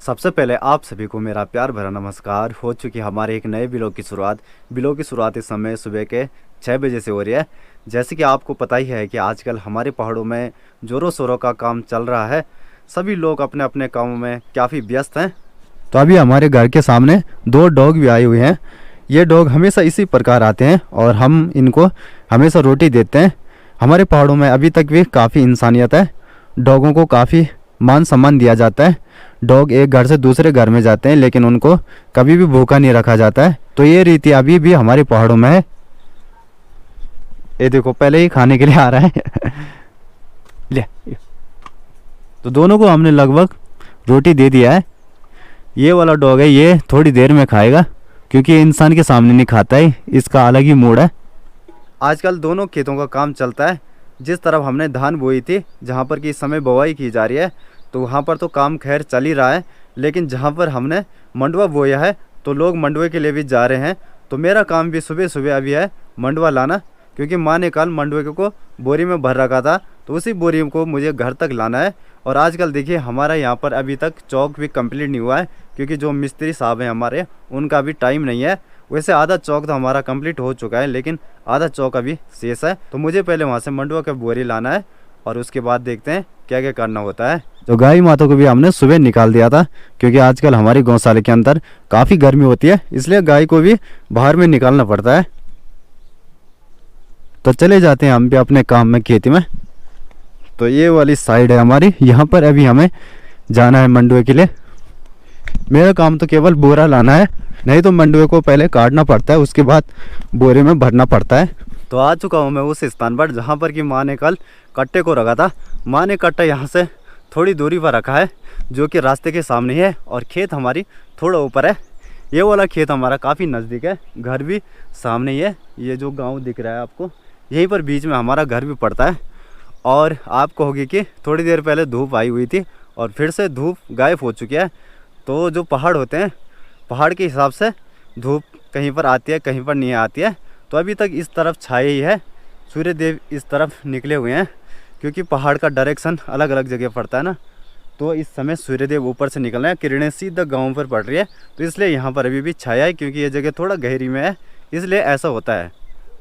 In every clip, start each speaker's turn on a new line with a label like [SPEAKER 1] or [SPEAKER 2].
[SPEAKER 1] सबसे पहले आप सभी को मेरा प्यार भरा नमस्कार। हो चुकी हमारे एक नए ब्लॉग की शुरुआत। ब्लॉग की शुरुआत इस समय सुबह के 6 बजे से हो रही है। जैसे कि आपको पता ही है कि आजकल हमारे पहाड़ों में ज़ोरों शोरों का काम चल रहा है। सभी लोग अपने अपने कामों में काफ़ी व्यस्त हैं। तो अभी हमारे घर के सामने 2 डॉग भी आए हुए हैं। ये डॉग हमेशा इसी प्रकार आते हैं और हम इनको हमेशा रोटी देते हैं। हमारे पहाड़ों में अभी तक भी काफ़ी इंसानियत है। डॉगों को काफ़ी मान सम्मान दिया जाता है। डॉग एक घर से दूसरे घर में जाते हैं लेकिन उनको कभी भी भूखा नहीं रखा जाता है। तो ये रीति अभी भी हमारे पहाड़ों में है। ये देखो पहले ही खाने के लिए आ रहा है ले। तो दोनों को हमने लगभग रोटी दे दिया है। ये वाला डॉग है, ये थोड़ी देर में खाएगा क्योंकि इंसान के सामने नहीं खाता है, इसका अलग ही मूड है। आजकल दोनों खेतों का काम चलता है। जिस तरफ हमने धान बोई थी, जहाँ पर कि इस समय बुवाई की जा रही है, तो वहाँ पर तो काम खैर चल ही रहा है। लेकिन जहाँ पर हमने मंडवा बोया है तो लोग मंडवे के लिए भी जा रहे हैं। तो मेरा काम भी सुबह सुबह अभी है मंडवा लाना, क्योंकि माँ ने कल मंडवे को बोरी में भर रखा था, तो उसी बोरी को मुझे घर तक लाना है। और आजकल देखिए हमारा यहाँ पर अभी तक चौक भी कंप्लीट नहीं हुआ है, क्योंकि जो मिस्त्री साहब हैं हमारे, उनका अभी टाइम नहीं है। वैसे आधा चौक तो हमारा कंप्लीट हो चुका है, लेकिन आधा चौक अभी शेष है। तो मुझे पहले वहाँ से मंडवा का बोरी लाना है और उसके बाद देखते हैं क्या क्या करना होता है। तो गाय माता को भी हमने सुबह निकाल दिया था, क्योंकि आजकल हमारी गौशाले के अंदर काफ़ी गर्मी होती है, इसलिए गाय को भी बाहर में निकालना पड़ता है। तो चले जाते हैं हम भी अपने काम में, खेती में। तो ये वाली साइड है हमारी, यहाँ पर अभी हमें जाना है मंडवे के लिए। मेरा काम तो केवल बोरा लाना है, नहीं तो मंडवे को पहले काटना पड़ता है, उसके बाद बोरे में भरना पड़ता है। तो आ चुका हूँ मैं उस स्थान पर जहाँ पर कि माँ ने कल कट्टे को रखा था। माँ ने कट्टा यहाँ से थोड़ी दूरी पर रखा है, जो कि रास्ते के सामने है, और खेत हमारी थोड़ा ऊपर है। ये वाला खेत हमारा काफ़ी नज़दीक है, घर भी सामने ही है। ये जो गाँव दिख रहा है आपको, यहीं पर बीच में हमारा घर भी पड़ता है। और आप कहोगे कि थोड़ी देर पहले धूप आई हुई थी और फिर से धूप गायब हो चुकी है। तो जो पहाड़ होते हैं, पहाड़ के हिसाब से धूप कहीं पर आती है, कहीं पर नहीं आती है। तो अभी तक इस तरफ छाए ही है, सूर्य देव इस तरफ निकले हुए हैं, क्योंकि पहाड़ का डायरेक्शन अलग अलग जगह पड़ता है ना। तो इस समय सूर्य देव ऊपर से निकल रहे हैं, किरणें सीधा गाँव पर पड़ रही है, तो इसलिए यहाँ पर अभी भी छाया है, क्योंकि ये जगह थोड़ा गहरी में है, इसलिए ऐसा होता है।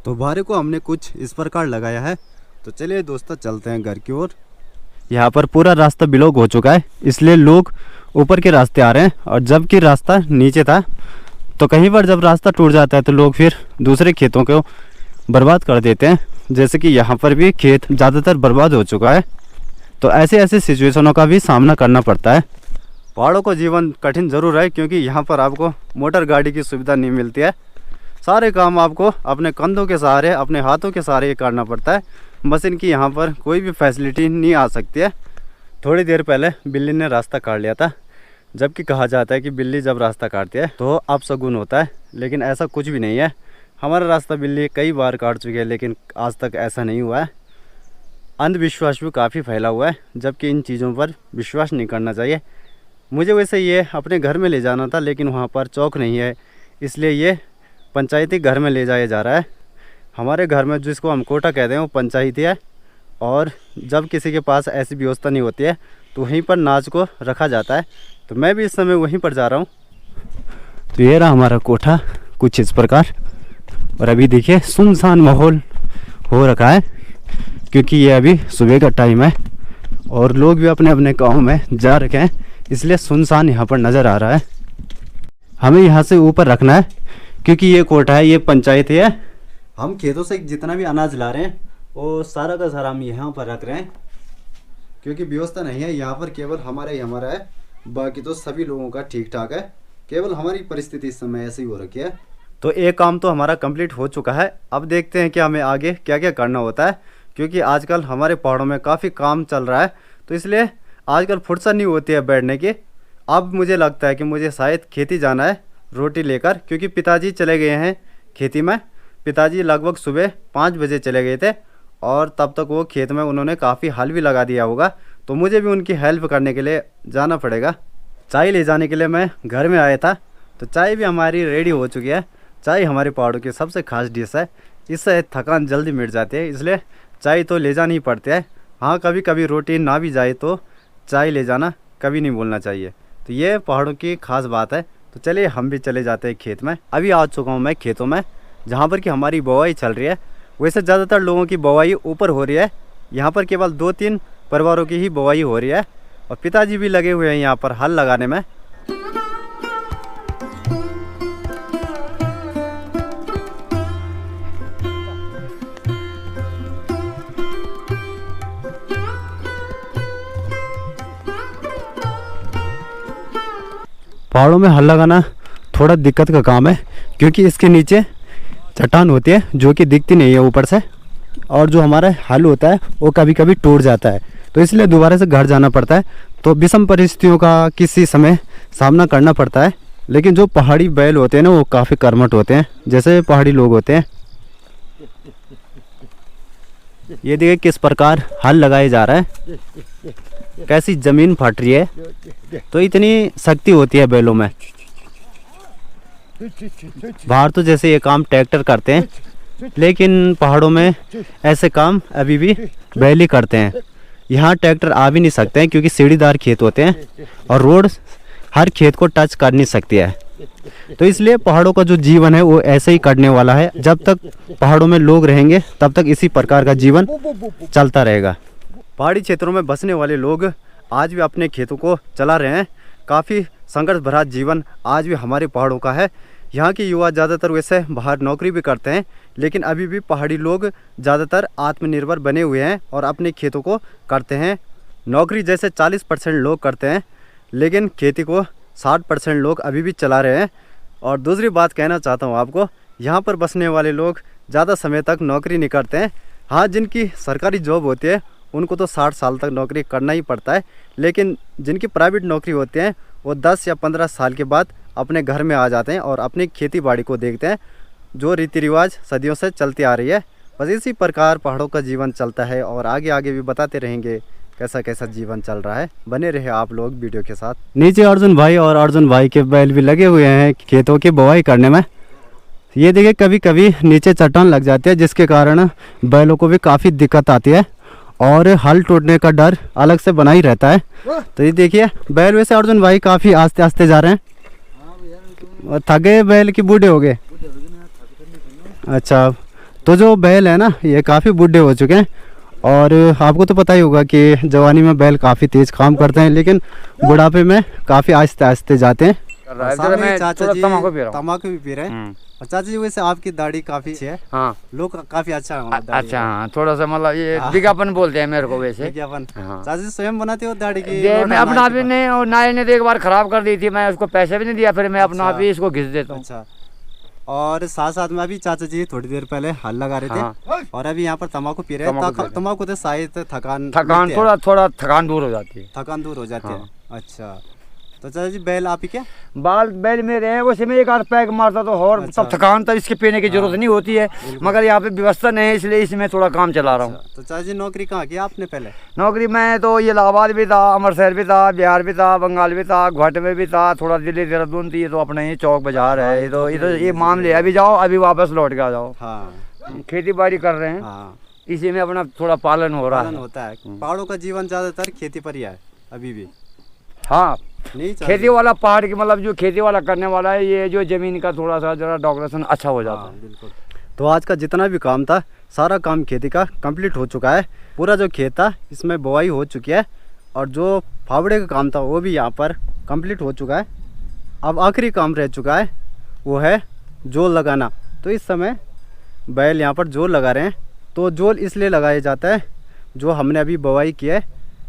[SPEAKER 1] तो बारे को हमने कुछ इस प्रकार लगाया है। तो चलिए दोस्तों चलते हैं घर की ओर। यहाँ पर पूरा रास्ता ब्लॉक हो चुका है, इसलिए लोग ऊपर के रास्ते आ रहे हैं, और जबकि रास्ता नीचे था। तो कहीं पर जब रास्ता टूट जाता है तो लोग फिर दूसरे खेतों को बर्बाद कर देते हैं, जैसे कि यहाँ पर भी खेत ज़्यादातर बर्बाद हो चुका है। तो ऐसे ऐसे सिचुएशनों का भी सामना करना पड़ता है। पहाड़ों को जीवन कठिन ज़रूर है, क्योंकि यहाँ पर आपको मोटर गाड़ी की सुविधा नहीं मिलती है। सारे काम आपको अपने कंधों के सहारे, अपने हाथों के सहारे करना पड़ता है। मशीन की यहाँ पर कोई भी फैसिलिटी नहीं आ सकती है। थोड़ी देर पहले बिल्ली ने रास्ता काट लिया था, जबकि कहा जाता है कि बिल्ली जब रास्ता काटती है तो अपशगुन होता है, लेकिन ऐसा कुछ भी नहीं है। हमारा रास्ता बिल्ली कई बार काट चुकी है, लेकिन आज तक ऐसा नहीं हुआ है। अंधविश्वास भी काफ़ी फैला हुआ है, जबकि इन चीज़ों पर विश्वास नहीं करना चाहिए। मुझे वैसे ये अपने घर में ले जाना था, लेकिन वहाँ पर चौक नहीं है, इसलिए ये पंचायती घर में ले जाया जा रहा है। हमारे घर में जिसको हम कोटा कहते हैं वो पंचायती है, और जब किसी के पास ऐसी व्यवस्था नहीं होती है तो वहीं पर नाच को रखा जाता है। तो मैं भी इस समय वहीं पर जा रहा हूँ। तो ये रहा हमारा कोठा कुछ इस प्रकार, और अभी देखिए सुनसान माहौल हो रखा है, क्योंकि ये अभी सुबह का टाइम है और लोग भी अपने अपने गाँव में जा रखे हैं, इसलिए सुनसान यहाँ पर नज़र आ रहा है। हमें यहाँ से ऊपर रखना है, क्योंकि ये कोठा है, ये पंचायत है। हम खेतों से जितना भी अनाज ला रहे हैं वो सारा का सारा हम यहाँ पर रख रहे हैं, क्योंकि व्यवस्था नहीं है यहाँ पर, केवल हमारा ही हमारा है, बाकी तो सभी लोगों का ठीक ठाक है। केवल हमारी परिस्थिति इस समय ऐसी हो रखी है। तो एक काम तो हमारा कंप्लीट हो चुका है। अब देखते हैं कि हमें आगे क्या क्या करना होता है, क्योंकि आजकल हमारे पहाड़ों में काफ़ी काम चल रहा है, तो इसलिए आजकल फुर्सत नहीं होती है बैठने की। अब मुझे लगता है कि मुझे शायद खेती जाना है रोटी लेकर, क्योंकि पिताजी चले गए हैं खेती में। पिताजी लगभग सुबह 5 बजे चले गए थे, और तब तक वो खेत में उन्होंने काफ़ी हल भी लगा दिया होगा। तो मुझे भी उनकी हेल्प करने के लिए जाना पड़ेगा। चाय ले जाने के लिए मैं घर में आया था, तो चाय भी हमारी रेडी हो चुकी है। चाय हमारे पहाड़ों की सबसे खास डिश है, इससे थकान जल्दी मिट जाती है, इसलिए चाय तो ले जानी ही पड़ती है। हाँ, कभी कभी रोटी ना भी जाए तो चाय ले जाना कभी नहीं भूलना चाहिए। तो ये पहाड़ों की खास बात है। तो चलिए हम भी चले जाते हैं खेत में। अभी आ चुका हूँ मैं खेतों में, जहाँ पर कि हमारी बुवाई चल रही है। वैसे ज़्यादातर लोगों की बुवाई ऊपर हो रही है, यहाँ पर केवल 2-3 परिवारों की ही बुवाई हो रही है और पिताजी भी लगे हुए हैं यहाँ पर हल लगाने में। पहाड़ों में हल लगाना थोड़ा दिक्कत का काम है, क्योंकि इसके नीचे चट्टान होती है जो कि दिखती नहीं है ऊपर से, और जो हमारा हल होता है वो कभी कभी टूट जाता है, तो इसलिए दोबारा से घर जाना पड़ता है। तो विषम परिस्थितियों का किसी समय सामना करना पड़ता है। लेकिन जो पहाड़ी बैल होते हैं ना, वो काफ़ी कर्मठ होते हैं, जैसे पहाड़ी लोग होते हैं। ये देखिए किस प्रकार हल लगाया जा रहा है, कैसी ज़मीन फट रही है। तो इतनी शक्ति होती है बैलों में। बाहर तो जैसे ये काम ट्रैक्टर करते हैं, लेकिन पहाड़ों में ऐसे काम अभी भी बैल ही करते हैं। यहाँ ट्रैक्टर आ भी नहीं सकते हैं, क्योंकि सीढ़ीदार खेत होते हैं और रोड हर खेत को टच कर नहीं सकती है। तो इसलिए पहाड़ों का जो जीवन है वो ऐसे ही कटने वाला है। जब तक पहाड़ों में लोग रहेंगे तब तक इसी प्रकार का जीवन चलता रहेगा। पहाड़ी क्षेत्रों में बसने वाले लोग आज भी अपने खेतों को चला रहे हैं। काफ़ी संघर्ष भरा जीवन आज भी हमारे पहाड़ों का है। यहाँ के युवा ज़्यादातर वैसे बाहर नौकरी भी करते हैं, लेकिन अभी भी पहाड़ी लोग ज़्यादातर आत्मनिर्भर बने हुए हैं और अपने खेतों को करते हैं। नौकरी जैसे 40% लोग करते हैं, लेकिन खेती को 60% लोग अभी भी चला रहे हैं। और दूसरी बात कहना चाहता हूँ आपको, यहाँ पर बसने वाले लोग ज़्यादा समय तक नौकरी नहीं करते हैं। हाँ, जिनकी सरकारी जॉब होती है उनको तो 60 साल तक नौकरी करना ही पड़ता है, लेकिन जिनकी प्राइवेट नौकरी होती है वो 10 या 15 साल के बाद अपने घर में आ जाते हैं और अपनी खेती बाड़ी को देखते हैं, जो रीति रिवाज सदियों से चलती आ रही है। बस इसी प्रकार पहाड़ों का जीवन चलता है और आगे आगे भी बताते रहेंगे कैसा कैसा जीवन चल रहा है। बने रहे आप लोग वीडियो के साथ। नीचे अर्जुन भाई और अर्जुन भाई के बैल भी लगे हुए हैं खेतों की बुवाई करने में। ये देखिए कभी कभी नीचे चट्टान लग जाती है, जिसके कारण बैलों को भी काफ़ी दिक्कत आती है और हल टूटने का डर अलग से बना ही रहता है। तो ये देखिए बैल वैसे अर्जुन भाई काफ़ी आस्ते आस्ते जा रहे हैं। थके बैल की बूढ़े हो गए? अच्छा, तो जो बैल है ना ये काफ़ी बूढ़े हो चुके हैं। और आपको तो पता ही होगा कि जवानी में बैल काफ़ी तेज़ काम करते हैं, लेकिन बुढ़ापे में काफ़ी आहिस्ते आहिस्ते जाते हैं। चाचा जी तम्बाकू भी पी रहे हैं। चाचा जी वैसे आपकी दाढ़ी काफी अच्छी है।
[SPEAKER 2] हाँ,
[SPEAKER 1] लोग काफी अच्छा
[SPEAKER 2] अच्छा, हाँ, थोड़ा सा मतलब ये विज्ञापन बोलते हैं मेरे को वैसे।
[SPEAKER 1] विज्ञापन? हाँ। चाचा जी स्वयं बनाते हो दाढ़ी की?
[SPEAKER 2] मैं अपना भी नहीं, और नाई ने तो एक बार खराब कर दी थी, मैं उसको पैसे भी नहीं दिया, फिर मैं अपना भी इसको घिस देता हूँ।
[SPEAKER 1] अच्छा, और साथ साथ में अभी चाचा जी थोड़ी देर पहले हल लगा रहे थे। हाँ। और अभी यहाँ पर तम्बाकू पी रहे हैं। तम्बाकू से शायद थकान
[SPEAKER 2] थोड़ा थकान दूर हो जाती है।
[SPEAKER 1] थकान दूर हो जाती है। अच्छा, तो चाचा जी बैल आप ही क्या?
[SPEAKER 2] बैल मेरे हैं, वैसे में एक आध पैक मारता तो और तब थकान तब इसके पीने की जरूरत नहीं होती है, मगर यहाँ पे व्यवस्था नहीं है, इसलिए इसमें थोड़ा काम चला रहा हूँ।
[SPEAKER 1] तो चाचा जी नौकरी कहाँ की आपने पहले?
[SPEAKER 2] नौकरी मैं तो ये इलाहाबाद भी था, अमृतसर भी था, बिहार भी था, बंगाल भी था, गुवाहाटी में भी था, थोड़ा दिल्ली देहरादून थी। तो अपने ये चौक बाजार है, तो ये मामले अभी जाओ, अभी वापस लौट के आ जाओ। हाँ, खेती बाड़ी कर रहे हैं, इसी में अपना थोड़ा पालन हो रहा है।
[SPEAKER 1] होता है। पहाड़ों का जीवन ज्यादातर खेती पर ही है अभी भी।
[SPEAKER 2] हाँ, खेती वाला पहाड़ की मतलब जो खेती वाला करने वाला है, ये जो जमीन का थोड़ा सा जरा डेकोरेशन अच्छा हो जाता है।
[SPEAKER 1] बिल्कुल। तो आज का जितना भी काम था सारा काम खेती का कंप्लीट हो चुका है। पूरा जो खेत था इसमें बुआई हो चुकी है, और जो फावड़े का काम था वो भी यहाँ पर कंप्लीट हो चुका है। अब आखिरी काम रह चुका है, वो है जोल लगाना। तो इस समय बैल यहाँ पर जोल लगा रहे हैं। तो जोल इसलिए लगाया जाता है, जो हमने अभी बुआई की है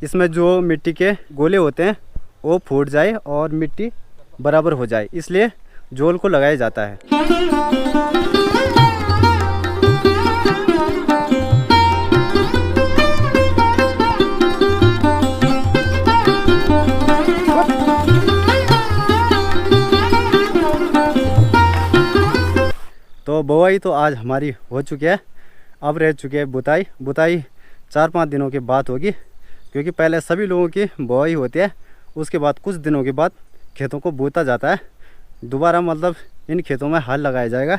[SPEAKER 1] इसमें जो मिट्टी के गोले होते हैं वो फूट जाए और मिट्टी बराबर हो जाए, इसलिए जोल को लगाया जाता है। तो बुआई तो आज हमारी हो चुकी है। अब रह चुकी है बुताई। बुताई 4-5 दिनों के बाद होगी, क्योंकि पहले सभी लोगों की बुआई होती है, उसके बाद कुछ दिनों के बाद खेतों को बोता जाता है। दोबारा मतलब इन खेतों में हल लगाया जाएगा।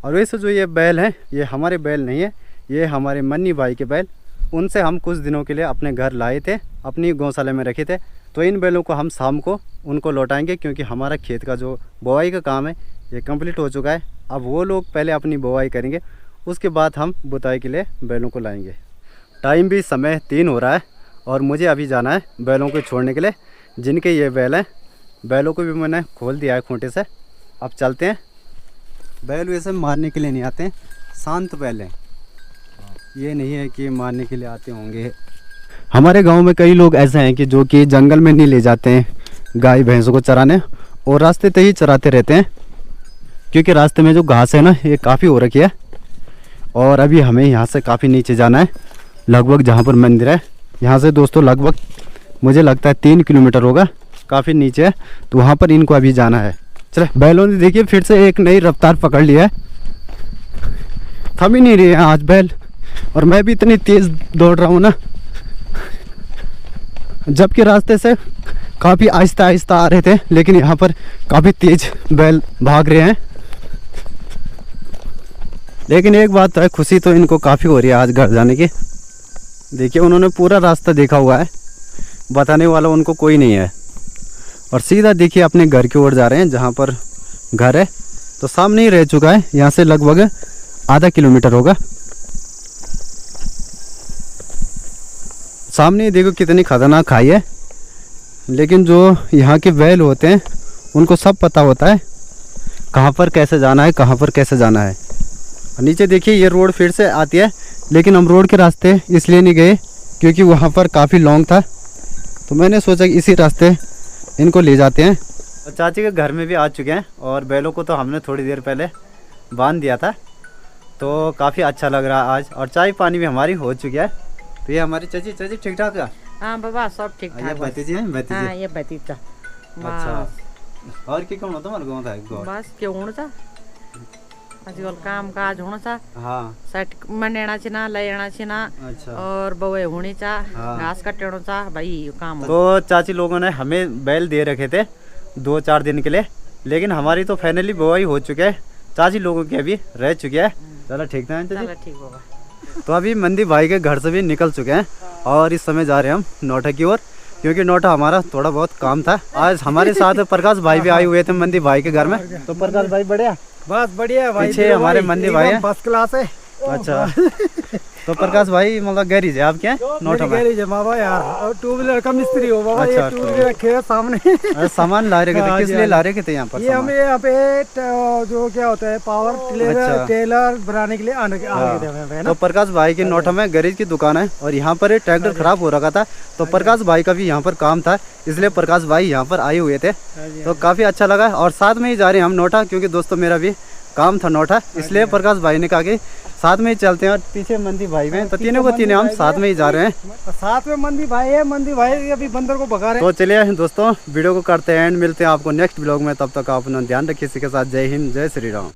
[SPEAKER 1] और वैसे जो ये बैल हैं ये हमारे बैल नहीं है, ये हमारे मन्नी भाई के बैल। उनसे हम कुछ दिनों के लिए अपने घर लाए थे, अपनी गौशाला में रखे थे, तो इन बैलों को हम शाम को उनको लौटाएंगे, क्योंकि हमारा खेत का जो बुआई का काम है ये कंप्लीट हो चुका है। अब वो लोग पहले अपनी बुआई करेंगे, उसके बाद हम बुताई के लिए बैलों को लाएंगे। टाइम भी समय 3 हो रहा है और मुझे अभी जाना है बैलों को छोड़ने के लिए। जिनके ये बैल हैं, बैलों को भी मैंने खोल दिया है खूंटे से। अब चलते हैं। बैल वैसे मारने के लिए नहीं आते हैं, शांत बैल हैं, ये नहीं है कि मारने के लिए आते होंगे। हमारे गांव में कई लोग ऐसे हैं कि जो कि जंगल में नहीं ले जाते हैं गाय भैंसों को चराने, और रास्ते पे ही चराते रहते हैं, क्योंकि रास्ते में जो घास है ना ये काफ़ी हो रखी है। और अभी हमें यहाँ से काफ़ी नीचे जाना है, लगभग जहाँ पर मंदिर है यहाँ से दोस्तों लगभग मुझे लगता है 3 किलोमीटर होगा, काफ़ी नीचे है। तो वहाँ पर इनको अभी जाना है। चले, बैलों ने देखिए फिर से एक नई रफ्तार पकड़ लिया है, थम ही नहीं रही है आज बैल। और मैं भी इतनी तेज़ दौड़ रहा हूँ ना, जबकि रास्ते से काफ़ी आहिस्ता आहिस्ता आ रहे थे, लेकिन यहाँ पर काफ़ी तेज बैल भाग रहे हैं। लेकिन एक बात तो है, खुशी तो इनको काफ़ी हो रही है आज घर जाने की। देखिए उन्होंने पूरा रास्ता देखा हुआ है, बताने वाला उनको कोई नहीं है, और सीधा देखिए अपने घर की ओर जा रहे हैं जहाँ पर घर है। तो सामने ही रह चुका है, यहाँ से लगभग आधा किलोमीटर होगा। सामने देखो कितनी खतरनाक खाई है, लेकिन जो यहाँ के बैल होते हैं उनको सब पता होता है कहाँ पर कैसे जाना है, कहाँ पर कैसे जाना है। और नीचे देखिए ये रोड फिर से आती है, लेकिन हम रोड के रास्ते इसलिए नहीं गए क्योंकि वहाँ पर काफ़ी लॉन्ग था, तो मैंने सोचा कि इसी रास्ते इनको ले जाते हैं। और चाची के घर में भी आ चुके हैं, और बैलों को तो हमने थोड़ी देर पहले बांध दिया था, तो काफ़ी अच्छा लग रहा है आज। और चाय पानी भी हमारी हो चुकी है। तो ये हमारी चाची ठीक ठाक है।
[SPEAKER 3] हाँ बाबा सब ठीक
[SPEAKER 1] ये
[SPEAKER 3] ठाक।
[SPEAKER 1] भतीजी हैं, भतीजी।
[SPEAKER 3] हाँ ये भतीजा।
[SPEAKER 1] अच्छा, और की कौन होता हमारे गाँव था गाँव?
[SPEAKER 3] बस क्यों होना था आजकल काम काज होना था,
[SPEAKER 1] हाँ
[SPEAKER 3] सेट मनेना छिना लेना छिना,
[SPEAKER 1] अच्छा।
[SPEAKER 3] और बवे होनी चा,
[SPEAKER 1] हाँ।
[SPEAKER 3] घास कटना चा, भाई काम हो।
[SPEAKER 1] तो चाची लोगों ने हमें बैल दे रखे थे 2-4 दिन के लिए, लेकिन हमारी तो फाइनली बुआई हो चुकी है, चाची लोगों की अभी रह चुकी है। चलो ठीक है चाची।
[SPEAKER 3] चलो ठीक होगा।
[SPEAKER 1] तो अभी मंदी भाई के घर से भी निकल चुके हैं, और इस समय जा रहे हैं हम नोटा की ओर, क्योंकि नोटा हमारा थोड़ा बहुत काम था। आज हमारे साथ प्रकाश भाई भी आए हुए थे मंदी भाई के घर में। तो प्रकाश भाई बढ़िया,
[SPEAKER 2] बस बढ़िया भाई।
[SPEAKER 1] पीछे हमारे मंदी भाई है,
[SPEAKER 2] फर्स्ट क्लास है।
[SPEAKER 1] अच्छा। तो प्रकाश भाई मतलब गैरेज है आपके नोटा में?
[SPEAKER 2] गैरेज है बाबा यार, और 2 व्हीलर का मिस्त्री हो बाबा।
[SPEAKER 1] अच्छा,
[SPEAKER 2] ये 2 व्हीलर रखे हैं सामने।
[SPEAKER 1] सामान ला रहे थे,
[SPEAKER 2] हाँ
[SPEAKER 1] किस
[SPEAKER 2] जी,
[SPEAKER 1] लिए
[SPEAKER 2] हाँ
[SPEAKER 1] ला रहे थे यहाँ पर?
[SPEAKER 2] ये हमें यहाँ पे जो क्या होता है पावर टिलर
[SPEAKER 1] अच्छा।
[SPEAKER 2] टेलर बनाने के लिए आने के
[SPEAKER 1] तो प्रकाश भाई के नोटा में गैरेज की दुकान है, और यहाँ पर ट्रैक्टर खराब हो रखा था, तो प्रकाश भाई का भी यहाँ पर काम था, इसलिए प्रकाश भाई यहाँ पर आए हुए थे। तो काफ़ी अच्छा लगा, और साथ में ही जा रहे हैं हम नोटा, क्योंकि दोस्तों मेरा भी काम था नोटा, इसलिए प्रकाश भाई ने कहा कि साथ में ही चलते हैं। और पीछे मंदी भाई में, तो तीनों को तीनों हम साथ में ही जा रहे हैं।
[SPEAKER 2] साथ में मंदी भाई है, मंदी भाई अभी बंदर को भगा रहे हैं।
[SPEAKER 1] तो चलिए दोस्तों वीडियो को करते हैं एंड, मिलते हैं आपको नेक्स्ट ब्लॉग में। तब तक आप अपना ध्यान रखिए। इसी के साथ जय हिंद, जय श्री राम।